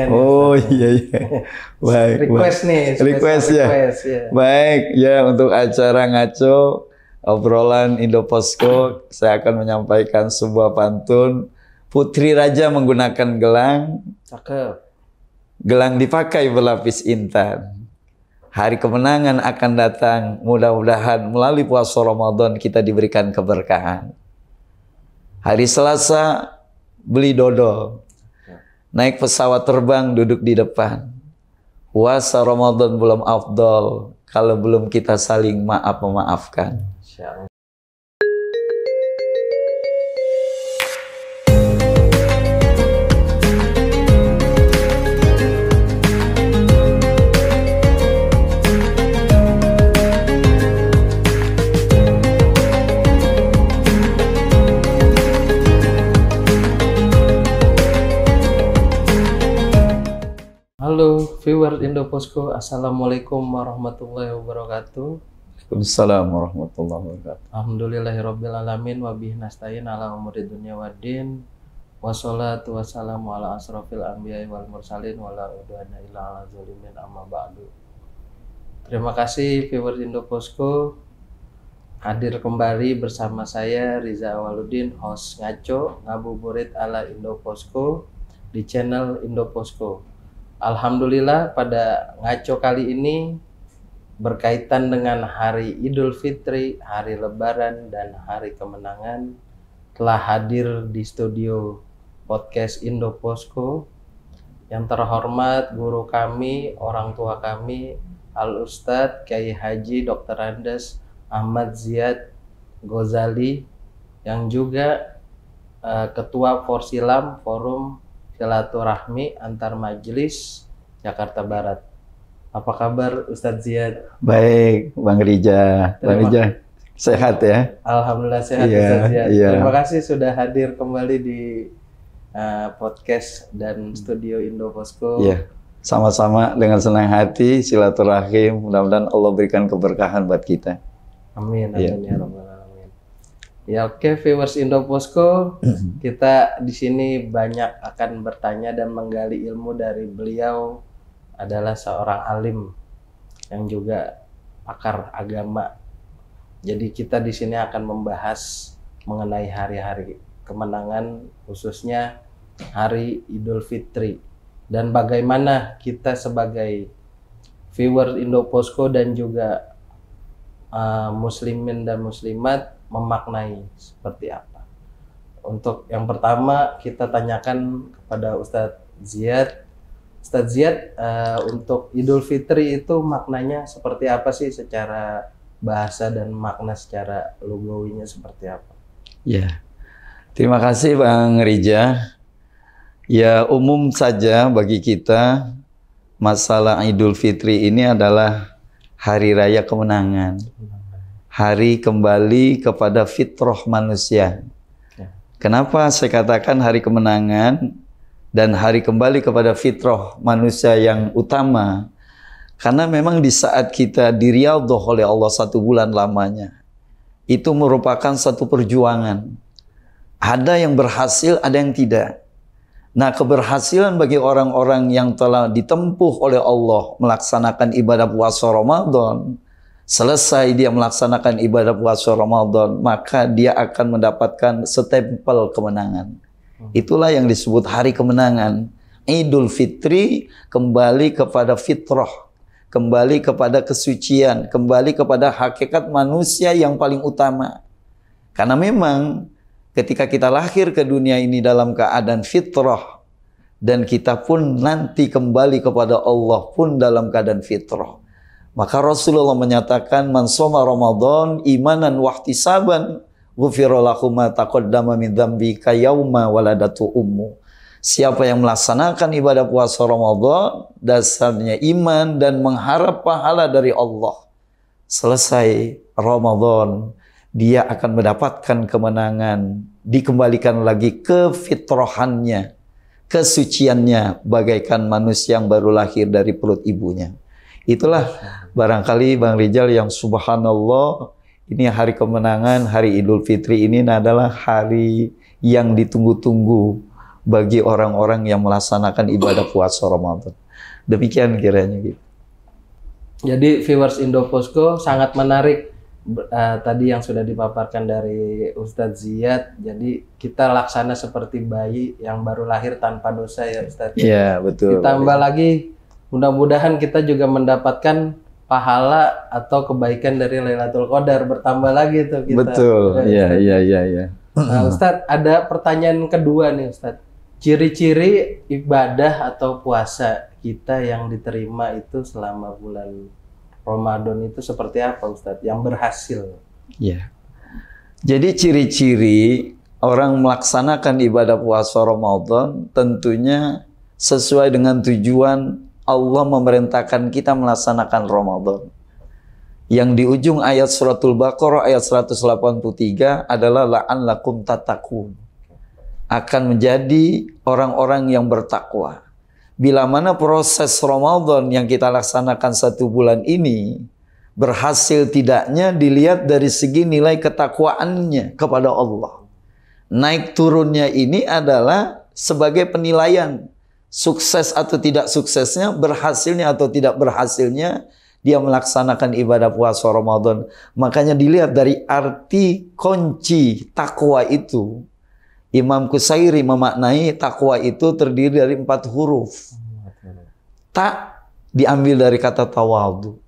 Oh iya iya. Baik. Request nih, Request ya. ya. Baik ya, untuk acara ngaco obrolan Indoposko saya akan menyampaikan sebuah pantun. Putri Raja menggunakan gelang. Cakep. Gelang dipakai berlapis intan. Hari kemenangan akan datang. Mudah-mudahan melalui puasa Ramadan kita diberikan keberkahan. Hari Selasa beli dodol. Naik pesawat terbang duduk di depan. Puasa Ramadan belum afdol kalau belum kita saling maaf-memaafkan. Halo viewer Indoposko, Assalamualaikum warahmatullahi wabarakatuh. Waalaikumsalam warahmatullahi wabarakatuh. Alhamdulillahirabbil alamin wa bihi nasta'in ala umuri dunya waddin. Wassalatu wassalamu ala asrofil anbiya'i wal mursalin wala udwana illa ala zalimin amma ba'du. Terima kasih viewer Indoposko, hadir kembali bersama saya Riza Awaludin, host ngaco ngabuburit ala Indoposko di channel Indoposko. Alhamdulillah pada ngaco kali ini berkaitan dengan hari Idul Fitri, hari Lebaran, dan hari kemenangan telah hadir di studio podcast Indoposko yang terhormat guru kami, orang tua kami, Al-Ustadz Kiai Haji Dr. Andes Ahmad Ziyad Ghazali, yang juga Ketua Forsilam Forum Silaturahmi Antar Majelis Jakarta Barat. Apa kabar Ustadz Ziyad? Baik, Bang Rija. Bang Rija sehat ya? Alhamdulillah sehat, iya, Ustadz Ziyad. Iya. Terima kasih sudah hadir kembali di podcast dan studio Indoposko. Iya, sama-sama dengan senang hati silaturahim. Mudah-mudahan Allah berikan keberkahan buat kita. Amin, amin ya Rabbal alamin. Ya oke, viewers Indoposko, kita di sini banyak akan bertanya dan menggali ilmu dari beliau, adalah seorang alim yang juga pakar agama. Jadi kita di sini akan membahas mengenai hari-hari kemenangan, khususnya hari Idul Fitri, dan bagaimana kita sebagai viewer Indoposko dan juga muslimin dan muslimat memaknai seperti apa. Untuk yang pertama kita tanyakan kepada Ustadz Ziyad. Ustadz Ziyad, untuk Idul Fitri itu maknanya seperti apa sih secara bahasa dan makna secara lugawinya seperti apa? Ya, terima kasih Bang Rija. Ya, umum saja bagi kita masalah Idul Fitri ini adalah hari raya kemenangan. Hari kembali kepada fitrah manusia. Kenapa saya katakan hari kemenangan dan hari kembali kepada fitrah manusia yang utama? Karena memang di saat kita diriadhah oleh Allah 1 bulan lamanya, itu merupakan satu perjuangan. Ada yang berhasil, ada yang tidak. Nah, keberhasilan bagi orang-orang yang telah ditempuh oleh Allah melaksanakan ibadah puasa Ramadan, selesai dia melaksanakan ibadah puasa Ramadan, maka dia akan mendapatkan stempel kemenangan. Itulah yang disebut hari kemenangan. Idul Fitri kembali kepada fitrah, kembali kepada kesucian, kembali kepada hakikat manusia yang paling utama. Karena memang ketika kita lahir ke dunia ini dalam keadaan fitrah, dan kita pun nanti kembali kepada Allah pun dalam keadaan fitrah. Maka Rasulullah menyatakan, man shoma Ramadan imanan wahtisaban ghufira lahu ma taqaddama min dzambi ka yauma waladatu ummu. Siapa yang melaksanakan ibadah puasa Ramadan dasarnya iman dan mengharap pahala dari Allah, selesai Ramadan dia akan mendapatkan kemenangan, dikembalikan lagi ke fitrahannya, kesuciannya, bagaikan manusia yang baru lahir dari perut ibunya. Itulah barangkali Bang Rijal yang subhanallah, ini hari kemenangan, hari Idul Fitri ini adalah hari yang ditunggu-tunggu bagi orang-orang yang melaksanakan ibadah puasa Ramadan. Demikian kiranya gitu. Jadi viewers Indoposko sangat menarik tadi yang sudah dipaparkan dari Ustadz Ziyad. Jadi kita laksana seperti bayi yang baru lahir tanpa dosa ya Ustadz. Iya, betul. Ditambah lagi mudah-mudahan kita juga mendapatkan pahala atau kebaikan dari Lailatul Qadar, bertambah lagi tuh kita. Betul. Iya. Nah, Ustadz, ada pertanyaan kedua nih Ustadz. Ciri-ciri ibadah atau puasa kita yang diterima itu selama bulan Ramadan itu seperti apa Ustadz? Yang berhasil. Ya. Jadi ciri-ciri orang melaksanakan ibadah puasa Ramadan tentunya sesuai dengan tujuan Allah memerintahkan kita melaksanakan Ramadan. Yang di ujung ayat suratul Baqarah ayat 183 adalah la'allakum tattaqun. Akan menjadi orang-orang yang bertakwa. Bila mana proses Ramadan yang kita laksanakan 1 bulan ini berhasil tidaknya dilihat dari segi nilai ketakwaannya kepada Allah. Naik turunnya ini adalah sebagai penilaian sukses atau tidak suksesnya, berhasilnya atau tidak berhasilnya dia melaksanakan ibadah puasa Ramadan. Makanya dilihat dari arti kunci takwa itu. Imam Qusairi memaknai takwa itu terdiri dari 4 huruf. Tak diambil dari kata tawadu.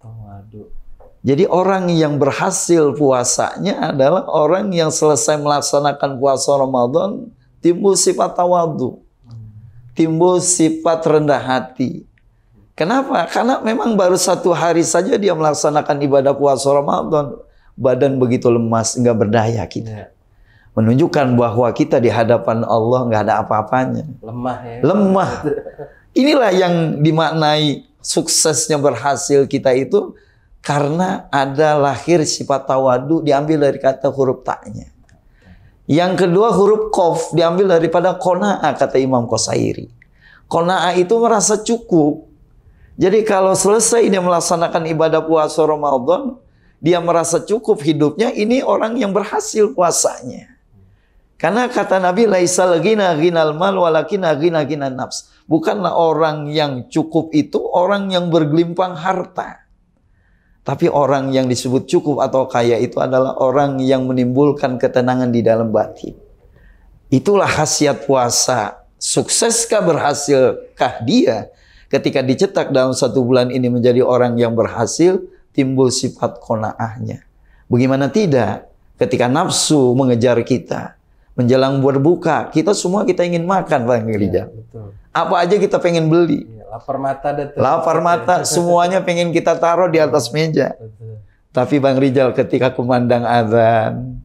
Jadi orang yang berhasil puasanya adalah orang yang selesai melaksanakan puasa Ramadan timbul sifat tawadu. Timbul sifat rendah hati. Kenapa? Karena memang baru 1 hari saja dia melaksanakan ibadah puasa Ramadan. Badan begitu lemas, enggak berdaya kita. Menunjukkan bahwa kita di hadapan Allah nggak ada apa-apanya. Lemah ya. Lemah. Inilah yang dimaknai suksesnya berhasil kita itu karena ada lahir sifat tawadu diambil dari kata huruf taknya. Yang kedua huruf qaf diambil daripada qanaah kata Imam Qusairi. Qanaah itu merasa cukup. Jadi kalau selesai dia melaksanakan ibadah puasa Ramadan, dia merasa cukup hidupnya, ini orang yang berhasil puasanya. Karena kata Nabi laisal ghina ghinal mal walakin ghina ghinan nafs. Bukanlah orang yang cukup itu orang yang bergelimpang harta. Tapi orang yang disebut cukup atau kaya itu adalah orang yang menimbulkan ketenangan di dalam batin. Itulah khasiat puasa. Sukseskah berhasilkah dia ketika dicetak dalam 1 bulan ini menjadi orang yang berhasil, timbul sifat qanaahnya. Bagaimana tidak ketika nafsu mengejar kita. Menjelang berbuka, kita semua kita ingin makan, Bang Rijal. Apa aja kita pengen beli. Lapar mata deh. Lapar mata, semuanya pengen kita taruh di atas meja. Tapi Bang Rijal ketika kumandang azan,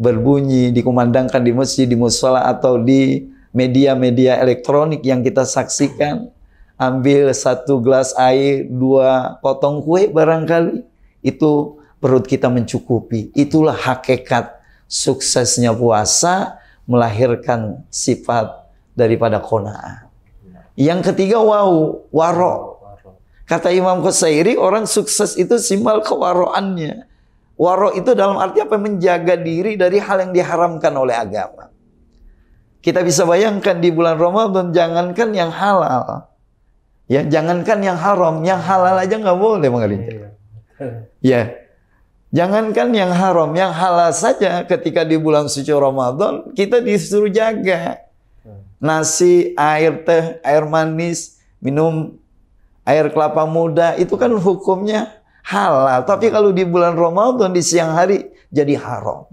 berbunyi, dikumandangkan di masjid, di mushola atau di media-media elektronik yang kita saksikan, ambil 1 gelas air, 2 potong kue barangkali, itu perut kita mencukupi. Itulah hakikat suksesnya puasa, melahirkan sifat daripada qanaah. Yang ketiga waro. Kata Imam Qusairi, orang sukses itu simbol kewaroannya. Waro itu dalam arti apa? Menjaga diri dari hal yang diharamkan oleh agama. Kita bisa bayangkan di bulan Ramadan, jangankan yang halal, ya jangankan yang haram, yang halal aja nggak boleh mengalir. Ya. Jangankan yang haram, yang halal saja ketika di bulan suci Ramadan kita disuruh jaga. Nasi, air teh, air manis, minum air kelapa muda, itu kan hukumnya halal. Tapi kalau di bulan Ramadan di siang hari jadi haram.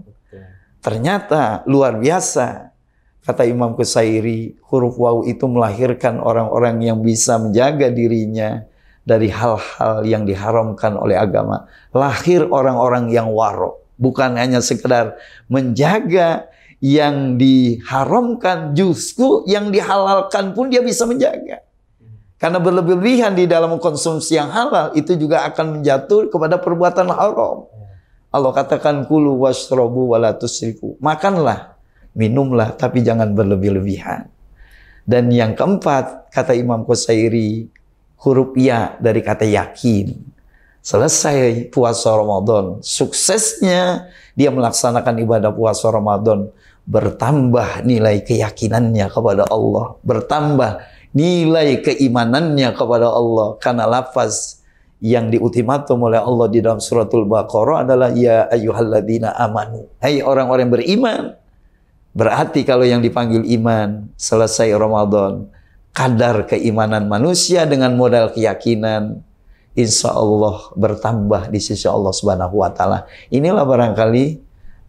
Ternyata luar biasa. Kata Imam Qusairi, huruf waw itu melahirkan orang-orang yang bisa menjaga dirinya dari hal-hal yang diharamkan oleh agama. Lahir orang-orang yang waro. Bukan hanya sekedar menjaga yang diharamkan, justru yang dihalalkan pun dia bisa menjaga. Karena berlebihan di dalam konsumsi yang halal, itu juga akan menjatuh kepada perbuatan haram. Allah katakan, kulu washrobu wala tusrifu. Makanlah, minumlah, tapi jangan berlebih-lebihan. Dan yang keempat, kata Imam Qusairi, huruf ya dari kata yakin. Selesai puasa Ramadan, suksesnya dia melaksanakan ibadah puasa Ramadan, bertambah nilai keyakinannya kepada Allah, bertambah nilai keimanannya kepada Allah, karena lafaz yang diultimatum oleh Allah di dalam suratul Baqarah adalah ya ayyuhalladzina amanu, hai orang-orang yang beriman. Berarti kalau yang dipanggil iman selesai Ramadan, kadar keimanan manusia dengan modal keyakinan insya Allah bertambah di sisi Allah Subhanahu wa Ta'ala. Inilah barangkali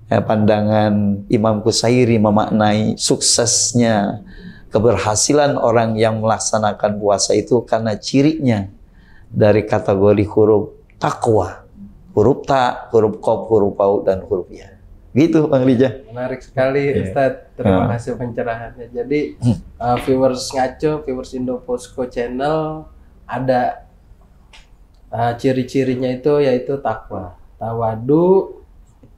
pandangan Imam Qusairi memaknai suksesnya, keberhasilan orang yang melaksanakan puasa itu karena cirinya dari kategori huruf takwa, huruf ta, huruf qaf, huruf paud, dan huruf ya. Gitu Bang Rija. Menarik sekali Ustadz, terima kasih pencerahannya. Jadi viewers Ngaco, viewers Indoposko Channel, ada ciri-cirinya itu yaitu takwa, tawadu,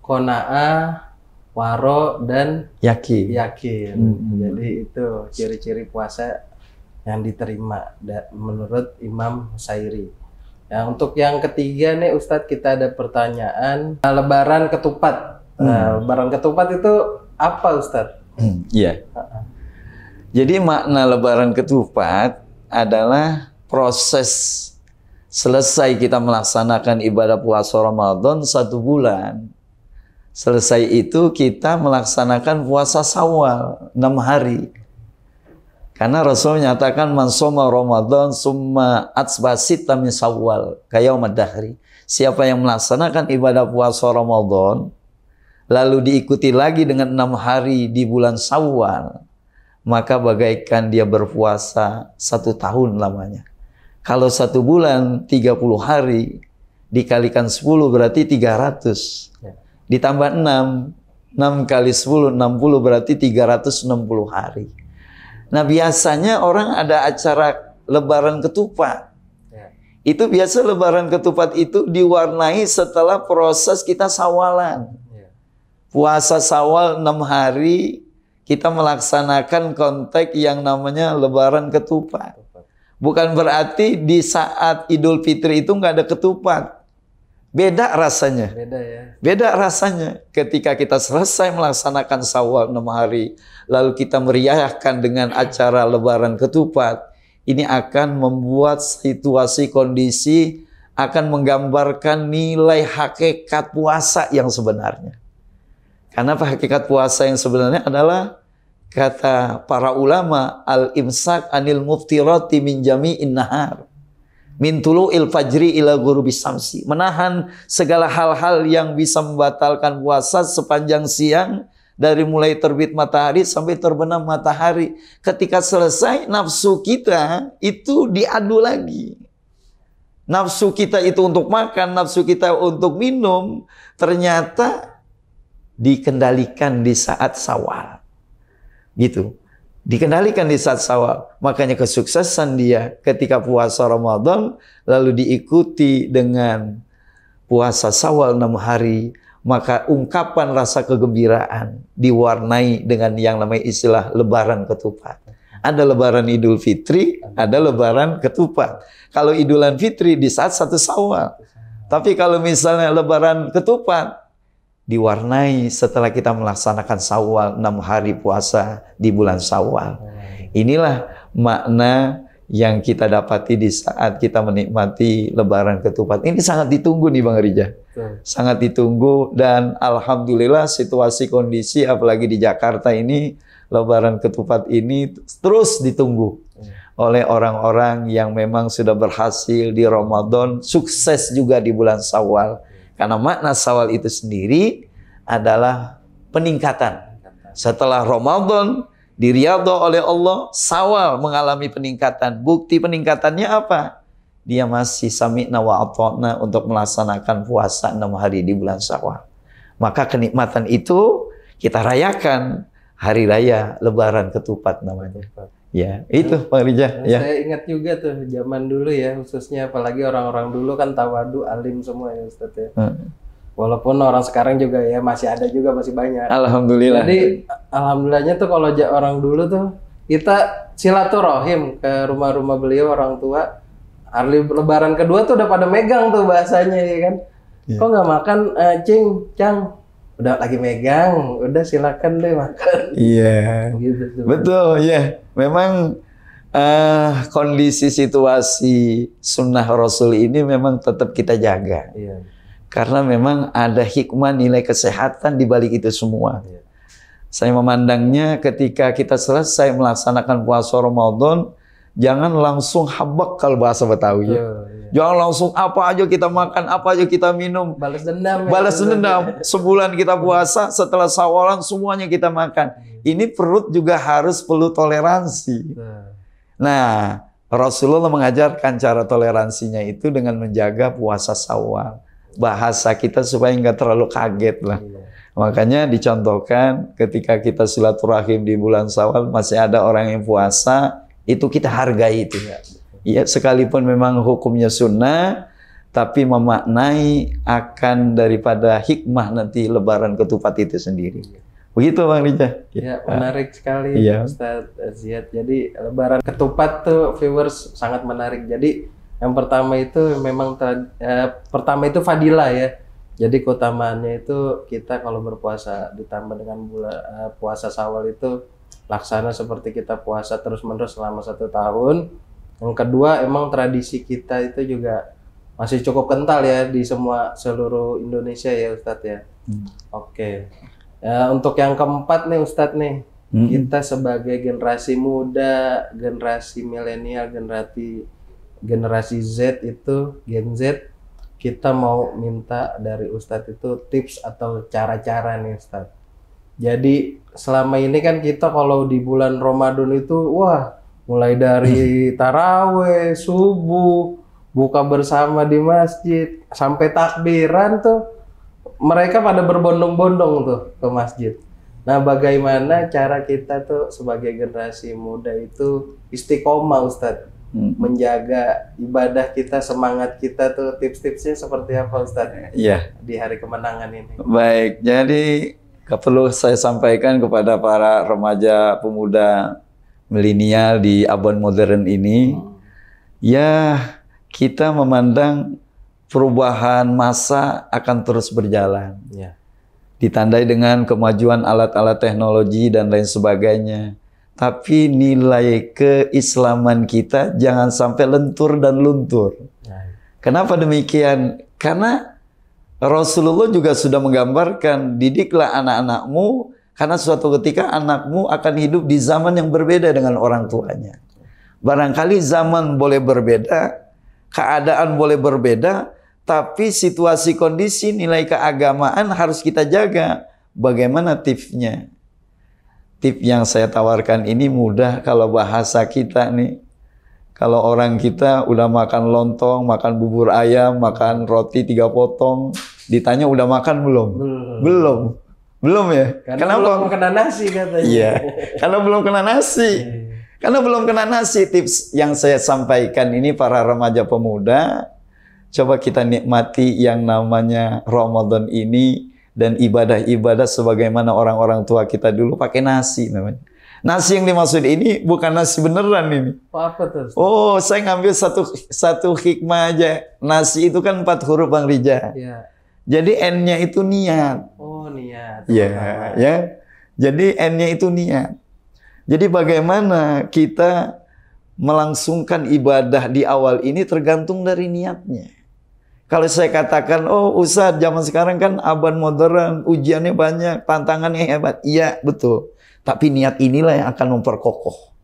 qanaah, waro, dan yakin. Jadi itu ciri-ciri puasa yang diterima menurut Imam Qusairi. Ya, untuk yang ketiga nih Ustadz, kita ada pertanyaan lebaran ketupat. Lebaran ketupat itu apa Ustadz? Iya. Jadi makna lebaran ketupat adalah proses selesai kita melaksanakan ibadah puasa Ramadan 1 bulan. Selesai itu kita melaksanakan puasa Syawal 6 hari. Karena Rasul menyatakan man shoma Ramadan summa atsbasita min Syawal kayaumad dahri. Siapa yang melaksanakan ibadah puasa Ramadan lalu diikuti lagi dengan 6 hari di bulan Syawal, maka bagaikan dia berpuasa 1 tahun lamanya. Kalau 1 bulan 30 hari dikalikan 10 berarti 300. Ditambah 6 kali 10, 60 berarti 360 hari. Nah biasanya orang ada acara lebaran ketupat. Itu biasa lebaran ketupat itu diwarnai setelah proses kita sawalan. Puasa Syawal 6 hari, kita melaksanakan konteks yang namanya lebaran ketupat. Bukan berarti di saat Idul Fitri itu nggak ada ketupat. Beda rasanya. Beda ya. Beda rasanya. Ketika kita selesai melaksanakan Syawal 6 hari, lalu kita meriahkan dengan acara lebaran ketupat, ini akan membuat situasi kondisi, akan menggambarkan nilai hakikat puasa yang sebenarnya. Karena hakikat puasa yang sebenarnya adalah kata para ulama al-imsak anil muftirati min jami'in nahar min tulu'il fajri ila ghurubis syamsi, menahan segala hal-hal yang bisa membatalkan puasa sepanjang siang dari mulai terbit matahari sampai terbenam matahari. Ketika selesai nafsu kita itu diadu lagi. Nafsu kita itu untuk makan, nafsu kita untuk minum, ternyata dikendalikan di saat Syawal. Gitu. Dikendalikan di saat Syawal. Makanya kesuksesan dia ketika puasa Ramadan lalu diikuti dengan puasa Syawal 6 hari, maka ungkapan rasa kegembiraan diwarnai dengan yang namanya istilah lebaran ketupat. Ada lebaran Idul Fitri, ada lebaran ketupat. Kalau Idulan Fitri di saat 1 Syawal. Tapi kalau misalnya lebaran ketupat diwarnai setelah kita melaksanakan Syawal 6 hari puasa di bulan Syawal. Inilah makna yang kita dapati di saat kita menikmati lebaran ketupat. Ini sangat ditunggu nih Bang Rija. Sangat ditunggu, dan alhamdulillah situasi kondisi apalagi di Jakarta ini lebaran ketupat ini terus ditunggu oleh orang-orang yang memang sudah berhasil di Ramadan, sukses juga di bulan Syawal. Karena makna Syawal itu sendiri adalah peningkatan. Setelah Ramadan diridho oleh Allah, Syawal mengalami peningkatan. Bukti peningkatannya apa? Dia masih sami'na wa ata'na untuk melaksanakan puasa 6 hari di bulan Syawal. Maka kenikmatan itu kita rayakan hari raya lebaran ketupat namanya. Ya, itu Pak Rija. Ya. Saya ingat juga tuh zaman dulu ya, khususnya apalagi orang-orang dulu kan tawadu, alim semua ya Ustaz ya. Walaupun orang sekarang juga ya masih ada juga, masih banyak. Alhamdulillah. Jadi alhamdulillahnya tuh kalau orang dulu tuh kita silaturahim ke rumah-rumah beliau orang tua. Hari lebaran kedua tuh udah pada megang tuh bahasanya ya kan. Kok nggak makan cing, cang? udah lagi megang, udah silakan deh makan. Iya. Gitu tuh. Betul, ya. Memang kondisi situasi sunnah Rasul ini memang tetap kita jaga. Iya. Karena memang ada hikmah nilai kesehatan di balik itu semua. Iya. Saya memandangnya ketika kita selesai melaksanakan puasa Ramadan, jangan langsung habak kalau bahasa Betawi. Iya. Jangan langsung apa aja kita makan, apa aja kita minum. Balas dendam. Balas dendam. Sebulan kita puasa, setelah Syawalan semuanya kita makan. Ini perut juga perlu toleransi. Nah, Rasulullah mengajarkan cara toleransinya itu dengan menjaga puasa Syawal. Bahasa kita supaya nggak terlalu kaget lah. Makanya dicontohkan ketika kita silaturahim di bulan Syawal masih ada orang yang puasa, itu kita hargai itu. Ya, sekalipun memang hukumnya sunnah, tapi memaknai akan daripada hikmah nanti lebaran ketupat itu sendiri. Begitu Bang Rija. Ya, menarik sekali Iya. Ustadz Ziyad. Jadi lebaran ketupat tuh viewers sangat menarik. Jadi yang pertama itu memang pertama itu fadilah ya. Jadi keutamaannya itu kita kalau berpuasa ditambah dengan puasa Syawal itu laksana seperti kita puasa terus-menerus selama 1 tahun. Yang kedua, emang tradisi kita itu juga masih cukup kental ya di seluruh Indonesia ya Ustadz ya. Oke. Ya, untuk yang keempat nih Ustadz nih, kita sebagai generasi muda, generasi milenial, generasi Z itu, Gen Z, kita mau minta dari Ustadz itu tips atau cara-cara nih Ustadz. Jadi selama ini kan kita kalau di bulan Ramadan itu, wah mulai dari taraweh, subuh, buka bersama di masjid, sampai takbiran tuh, mereka pada berbondong-bondong tuh ke masjid. Nah, bagaimana cara kita tuh sebagai generasi muda itu istiqomah Ustadz, menjaga ibadah kita, semangat kita tuh, tips-tipsnya seperti apa Ustadz? Iya. Di hari kemenangan ini. Baik, jadi perlu saya sampaikan kepada para remaja pemuda milenial di abad modern ini, ya kita memandang perubahan masa akan terus berjalan. Ya. Ditandai dengan kemajuan alat-alat teknologi dan lain sebagainya. Tapi nilai keislaman kita jangan sampai lentur dan luntur. Kenapa demikian? Karena Rasulullah juga sudah menggambarkan, didiklah anak-anakmu, karena suatu ketika anakmu akan hidup di zaman yang berbeda dengan orang tuanya. Barangkali zaman boleh berbeda, keadaan boleh berbeda, tapi situasi kondisi nilai keagamaan harus kita jaga. Bagaimana tipsnya? Tip yang saya tawarkan ini mudah kalau bahasa kita nih. Kalau orang kita udah makan lontong, makan bubur ayam, makan roti 3 potong, ditanya udah makan belum? Belum. Belum ya? Karena belum kena nasi katanya. Iya, karena belum kena nasi. Karena belum kena nasi. Tips yang saya sampaikan ini para remaja pemuda, coba kita nikmati yang namanya Ramadan ini dan ibadah-ibadah sebagaimana orang-orang tua kita dulu pakai nasi namanya. Nasi yang dimaksud ini bukan nasi beneran ini. Apa tuh? Oh, saya ngambil satu hikmah aja. Nasi itu kan 4 huruf Bang Rija. Iya. Jadi N-nya itu niat. Oh, niat. Ya, ya. Jadi N-nya itu niat. Jadi bagaimana kita melangsungkan ibadah di awal ini tergantung dari niatnya. Kalau saya katakan, oh Ustadz, zaman sekarang kan abad modern, ujiannya banyak, tantangannya hebat. Iya, betul. Tapi niat inilah yang akan memperkokoh.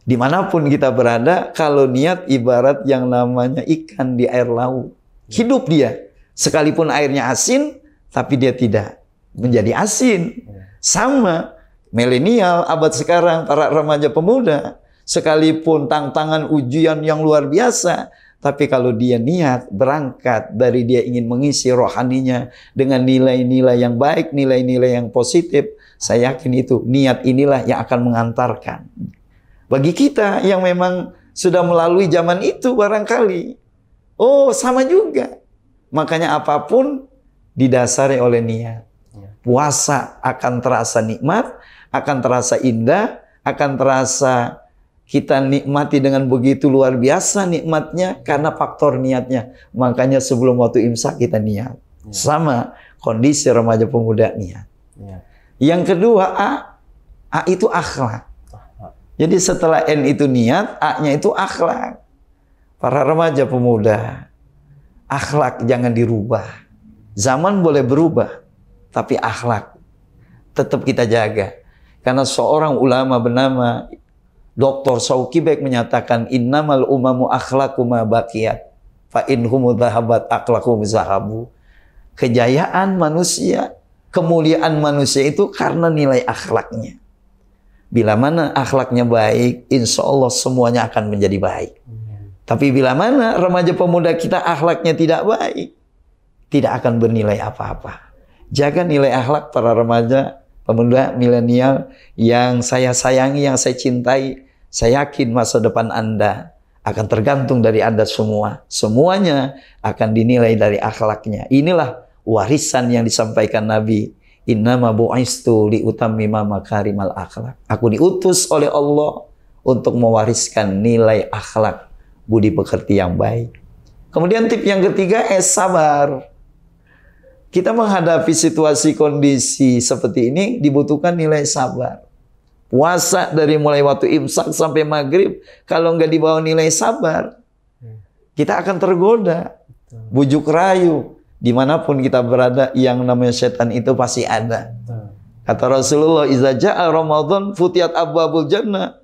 Dimanapun kita berada, kalau niat ibarat yang namanya ikan di air laut. Hidup dia. Sekalipun airnya asin, tapi dia tidak menjadi asin. Sama, milenial, abad sekarang, para remaja pemuda, sekalipun tantangan ujian yang luar biasa, tapi kalau dia niat, berangkat dari dia ingin mengisi rohaninya dengan nilai-nilai yang baik, nilai-nilai yang positif, saya yakin itu, niat inilah yang akan mengantarkan. Bagi kita yang memang sudah melalui zaman itu barangkali, oh sama juga. Makanya apapun didasari oleh niat. Puasa akan terasa nikmat, akan terasa indah, akan terasa kita nikmati dengan begitu luar biasa nikmatnya karena faktor niatnya. Makanya sebelum waktu imsak kita niat. Sama, kondisi remaja pemuda niat. Ya. Yang kedua A itu akhlak. Jadi setelah N itu niat, A-nya itu akhlak. Para remaja pemuda, akhlak jangan dirubah. Zaman boleh berubah, tapi akhlak tetap kita jaga. Karena seorang ulama bernama Dr. Sauki Bek menyatakan innamal umamu akhlaqu ma baqiyat fa inhum dhahabat akhlaqu zahabu. Kejayaan manusia, kemuliaan manusia itu karena nilai akhlaknya. Bila mana akhlaknya baik, insya Allah semuanya akan menjadi baik. Tapi bila mana remaja pemuda kita akhlaknya tidak baik, tidak akan bernilai apa-apa. Jaga nilai akhlak para remaja pemuda milenial yang saya sayangi, yang saya cintai. Saya yakin masa depan Anda akan tergantung dari Anda semua. Semuanya akan dinilai dari akhlaknya. Inilah warisan yang disampaikan Nabi. Innama bu'istu liutammima makarimal akhlak. Aku diutus oleh Allah untuk mewariskan nilai akhlak, budi pekerti yang baik. Kemudian tip yang ketiga, sabar. Kita menghadapi situasi kondisi seperti ini dibutuhkan nilai sabar. Puasa dari mulai waktu imsak sampai maghrib, kalau nggak dibawa nilai sabar, kita akan tergoda, bujuk rayu. Dimanapun kita berada, yang namanya setan itu pasti ada. Kata Rasulullah, "Iza ja'a Ramadan futiyat abwabul jannah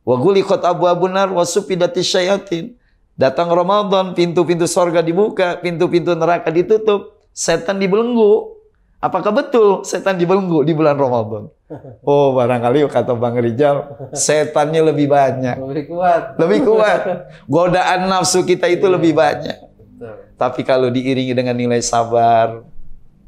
wa ghuliqat abwabun nar wa sufidatis syayatin." Datang Ramadan, pintu-pintu surga dibuka, pintu-pintu neraka ditutup, setan dibelenggu. Apakah betul setan dibelenggu di bulan Ramadan? Oh, barangkali kata Bang Rijal, setannya lebih banyak. Lebih kuat. Godaan nafsu kita itu lebih banyak. Tapi kalau diiringi dengan nilai sabar,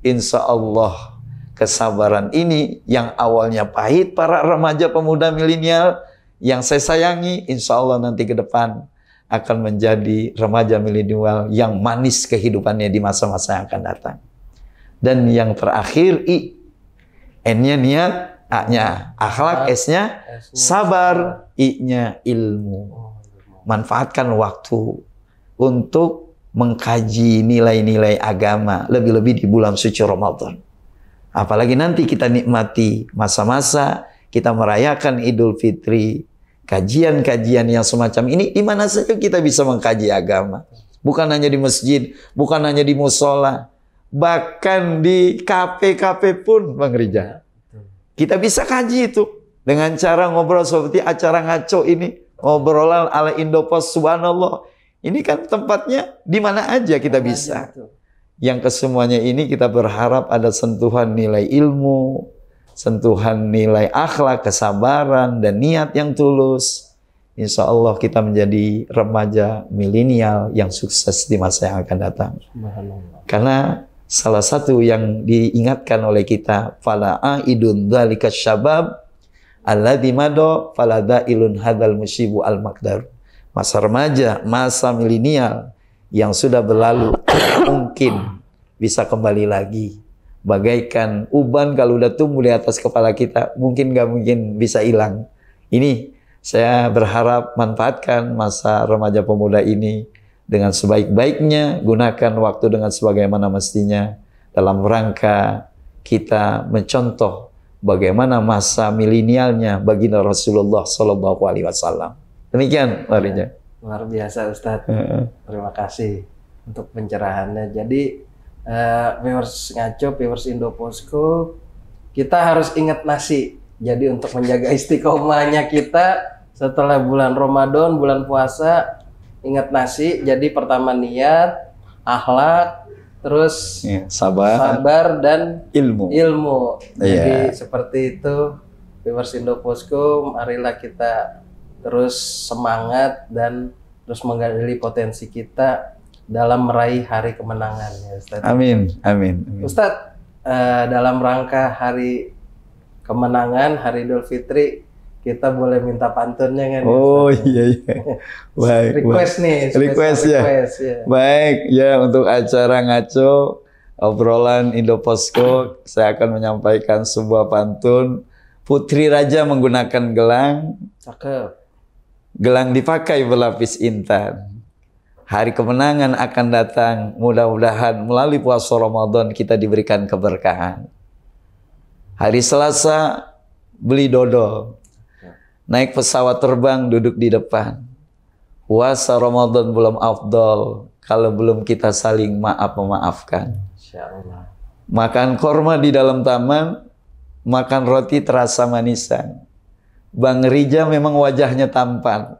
insya Allah kesabaran ini yang awalnya pahit para remaja pemuda milenial yang saya sayangi, insya Allah nanti ke depan akan menjadi remaja milenial yang manis kehidupannya di masa-masa yang akan datang. Dan yang terakhir I, N-nya niat, A-nya akhlak, S-nya sabar, I-nya ilmu. Manfaatkan waktu untuk mengkaji nilai-nilai agama, lebih-lebih di bulan suci Ramadan. Apalagi nanti kita nikmati masa-masa kita merayakan Idul Fitri, kajian-kajian yang semacam ini, di mana saja kita bisa mengkaji agama. Bukan hanya di masjid, bukan hanya di musola, bahkan di kafe-kafe pun, Bang Rija. Kita bisa kaji itu dengan cara ngobrol seperti acara ngaco ini, ngobrolan ala Indopos, subhanallah. Ini kan tempatnya di mana aja kita bisa. Yang kesemuanya ini kita berharap ada sentuhan nilai ilmu, sentuhan nilai akhlak, kesabaran, dan niat yang tulus. Insya Allah kita menjadi remaja milenial yang sukses di masa yang akan datang. Karena salah satu yang diingatkan oleh kita, fala aidun dzalika syabab alladzi mado fala dailun hadzal musibu al maqdar. Masa remaja, masa milenial yang sudah berlalu mungkin bisa kembali lagi. Bagaikan uban kalau udah tumbuh di atas kepala kita, mungkin nggak mungkin bisa hilang. Ini saya berharap manfaatkan masa remaja pemuda ini dengan sebaik-baiknya, gunakan waktu dengan sebagaimana mestinya dalam rangka kita mencontoh bagaimana masa milenialnya baginda Rasulullah SAW. Demikian, Marinya. Luar biasa, Ustadz. Terima kasih untuk pencerahannya. Jadi, viewers ngaco, viewers Indoposko, kita harus ingat nasi. Jadi untuk menjaga istiqomahnya kita setelah bulan Ramadan, bulan puasa, ingat nasi. Jadi pertama niat, akhlak, terus sabar dan ilmu. Jadi seperti itu, viewers Indoposko, marilah kita terus semangat dan terus menggali potensi kita dalam meraih hari kemenangan, ya Ustadz. Amin. Ustadz, dalam rangka hari kemenangan, hari Idul Fitri, kita boleh minta pantunnya kan? Oh iya. Baik. Request nih. Request ya. Baik ya, untuk acara ngaco obrolan Indoposko, saya akan menyampaikan sebuah pantun. Putri Raja menggunakan gelang. Cakep. Gelang dipakai berlapis intan. Hari kemenangan akan datang. Mudah-mudahan melalui puasa Ramadan kita diberikan keberkahan. Hari Selasa beli dodol. Naik pesawat terbang duduk di depan. Puasa Ramadan belum afdol kalau belum kita saling maaf-memaafkan. Insyaallah. Makan korma di dalam taman, makan roti terasa manisan. Bang Rija memang wajahnya tampan.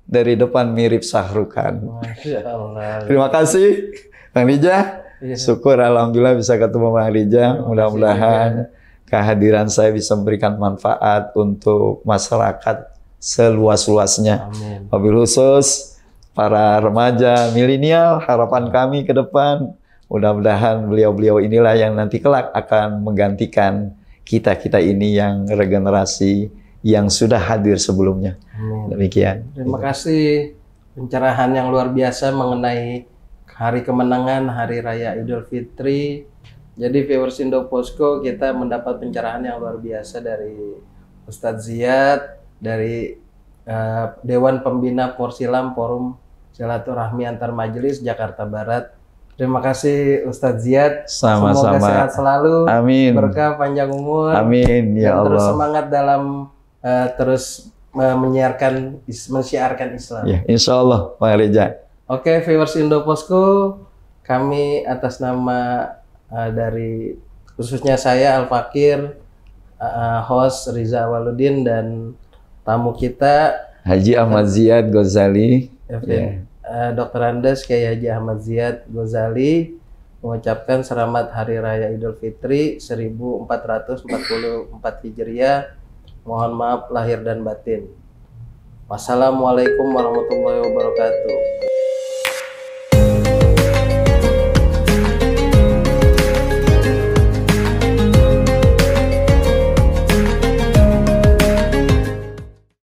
Dari depan mirip Sahrukan. Masya Allah. Terima kasih Bang Rija. Iya. Syukur alhamdulillah bisa ketemu Bang Rija. Mudah-mudahan kehadiran saya bisa memberikan manfaat untuk masyarakat seluas-luasnya. Amin. Wabil khusus para remaja milenial, harapan kami ke depan mudah-mudahan beliau-beliau inilah yang nanti kelak akan menggantikan kita-kita ini yang regenerasi yang sudah hadir sebelumnya. Amin. Demikian. Terima kasih pencerahan yang luar biasa mengenai hari kemenangan, hari raya Idul Fitri. Jadi viewers Indo Posko, kita mendapat pencerahan yang luar biasa dari Ustadz Ziyad, dari Dewan Pembina Porsilam Forum Silaturahmi Antar Majelis Jakarta Barat. Terima kasih Ustadz Ziyad. Sama-sama. Semoga sehat selalu. Amin. Berkah panjang umur. Amin ya Dan terus Allah. semangat dalam terus mensiarkan Islam. Ya, insya Allah Bang Rija. Oke, viewers Indo Posko, kami atas nama dari khususnya saya Al Fakir, host Riza Waludin dan tamu kita Haji Ahmad Ziyad Ghazali. Dr. Andes Kiai Haji Ahmad Ziyad Ghazali mengucapkan selamat Hari Raya Idul Fitri 1444 Hijriah. Mohon maaf lahir dan batin. Wassalamualaikum warahmatullahi wabarakatuh.